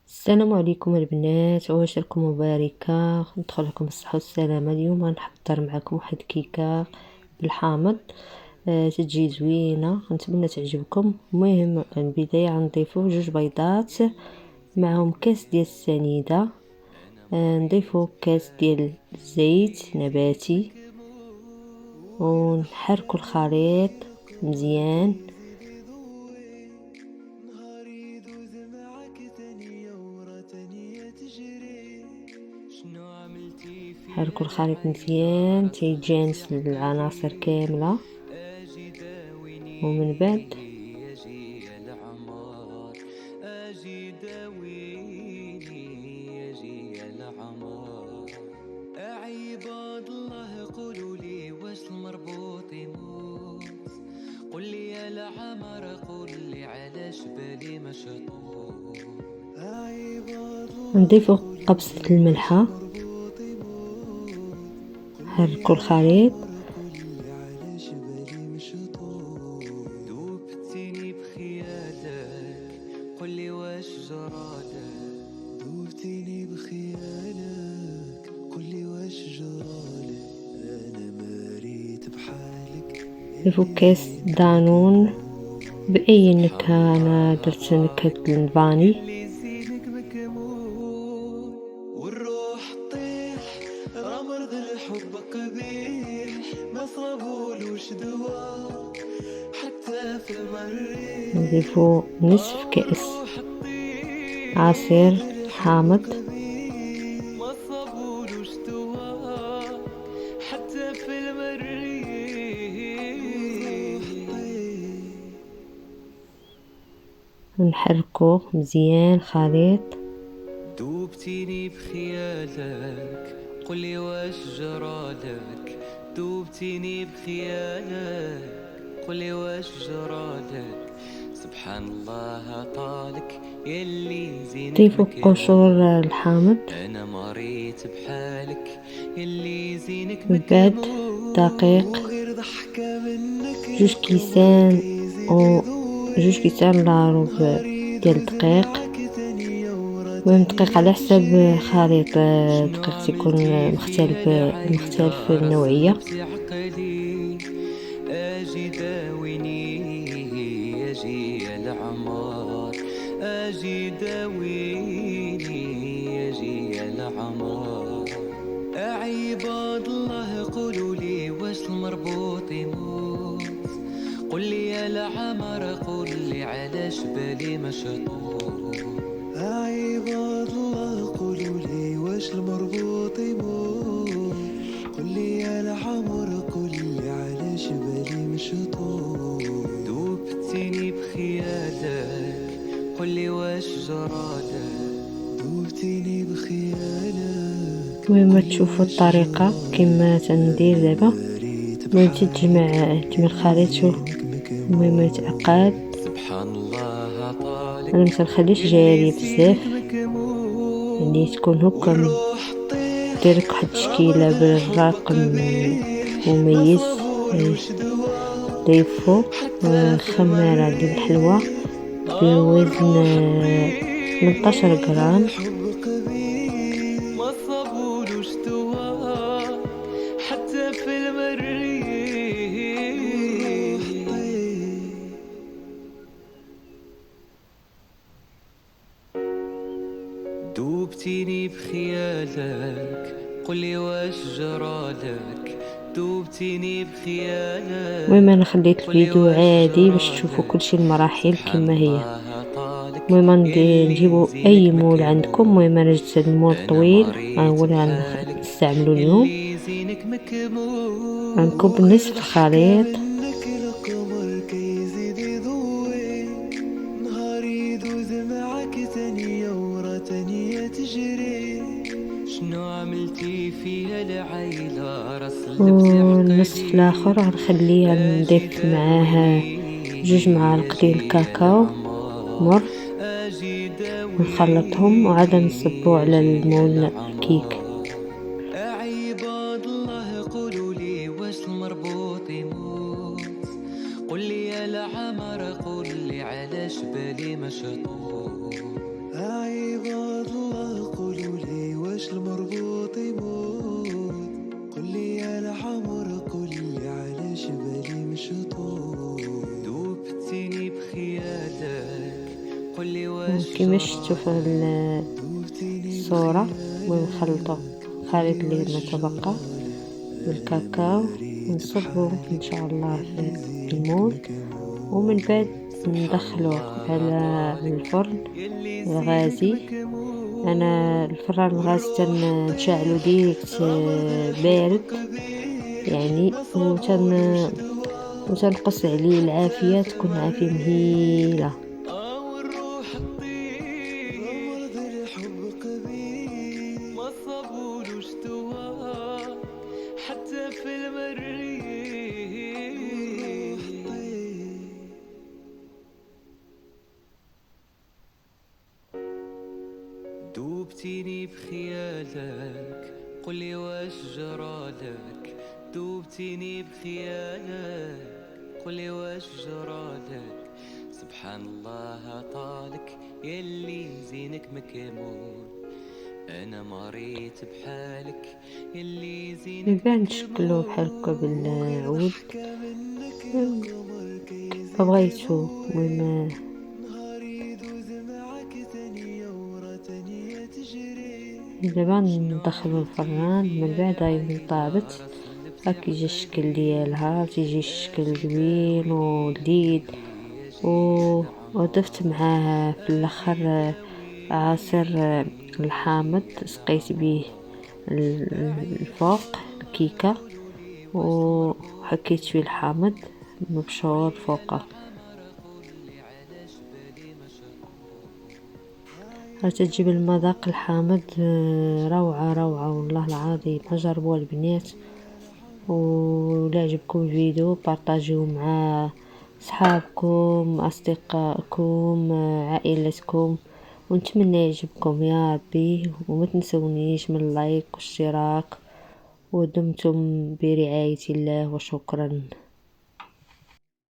السلام عليكم البنات، عواشركم مباركة. ندخل لكم الصحة والسلامة. اليوم غنحضر معكم واحد الكيكة بالحامض. تجي زوينة، نتمنى تعجبكم. المهم البداية غنضيفو 2 بيضات، معهم كاس ديال السنيدة. نضيفو كاس ديال الزيت نباتي، ونحركو الخليط مزيان. حركوا الخليط مزيان تيتجانس العناصر كامله، ومن بعد عباد الله قولوا لي واش المربوط يموت، قل لي يا العمر قل لي علاش بالي مشطوط. نضيفو قبصة الملحة، حركوا الخليط. دوبتيني بخيالك قل لي واش جرالك، دوبتيني بخيالك قل لي واش جرالك، انا مريت بحالك. نضيفو كاس دانون بأي نكهة، أنا درت نكهة الفاني. والروح طيح راه مرض الحب قبيح، ما صابولوش دوا حتى في المريح. نضيفو نصف كأس عصير حامض، ما صابولوش دوا حتى في المريح. ونحركو مزيان خليط. دوبتيني بخيالك قل لي واش جرالك، دوبتيني بخيالك قل لي واش جرالك، سبحان الله طالك يلي زينك نضيفو مكمول. قشور الحامض، انا مريت بحالك يلي زينك من بعد دقيق، وغير ضحكة منك 2 كيسان و 2 كيسان الا ربع ديال الدقيق. المهم دقيق على حسب خليط دقيق تيكون مختلف النوعية. اجي داويني اجي العمار، اجي داويني اجي العمار. عباد الله قولوا لي واش المربوط يموت، قل لي يا العمر قل لي علاش بالي مشطوط. عباد الله قولوا لي واش المربوط يموت، قل لي يا العمر قل لي علاش بالي مشطوط. دوبتيني بخيالك قل لي واش جرالك، دوبتيني بخيالك. المهم تشوفوا الطريقة كما تندير دابا. المهم تجمع الخليط. شوف المهم يتعقد. سبحان الله طالك انا متنخليش جاري بزاف، يعني تكون هكا ديرك واحد التشكيله بالرقم مميز. ضيفو خمارة ديال الحلوى بوزن 18 غرام. ما صابولوش دوا حتى في المريح. دوبتيني بخيالك قل لي واش جرالك، دوبتيني بخيالك. المهم انا خليت الفيديو عادي باش تشوفوا كلشي المراحل كما هي. المهم نجيبوا اي مول عندكم. المهم انا جبت هذا المول الطويل، هو اللي غنستعملو اليوم. غنكب نصف الخليط، شنو عملتي فيها العيلة راس والنصف الاخر غنخليه نضيف معاه 2 معالق ديال الكاكاو مر، نخلطهم وعاد نصبو على المول الكيك. عباد الله قولوا لي واش المربوط يموت، قل لي يا العمر قل لي علاش بالي مشطوط. عباد كما شفتوا في الصورة. ونخلطوا الخليط اللي ما تبقى بالكاكاو ونصبه ان شاء الله في المول، ومن بعد ندخلوه على الفرن الغازي. انا الفران الغاز نشعلو ديريكت بارد يعني، وتنقص عليه العافية، تكون عافية مهيلة. والروح تطير رمض الحب قبيل ما صابولوش توار حتى في المريخ. دوبتيني بخيالك قولي واش جرالك، دوبتيني بخيالك قولي واش جرالك. سبحان الله طالك يلي زينك مكمول، انا مريت بحالك يلي زينك نبان نشكلو بحال هكا بالعود كيف بغيتو. المهم دابا ندخلو الفران، من بعد من طابت هاك يجي الشكل ديالها، تيجي الشكل زوين ولذيذ. وضفت معاه في الاخر عصير الحامض، سقيت به الفوق الكيكه وحكيت فيه الحامض مبشور فوقه. تجيب المذاق الحامض روعة روعة والله العظيم، جربوها البنات. ولا عجبكم الفيديو بارطاجيوه مع صحابكم، اصدقائكم، عائلتكم، ونتمنى يعجبكم يا ربي. وما تنسونيش من اللايك والاشتراك، ودمتم برعاية الله وشكرا.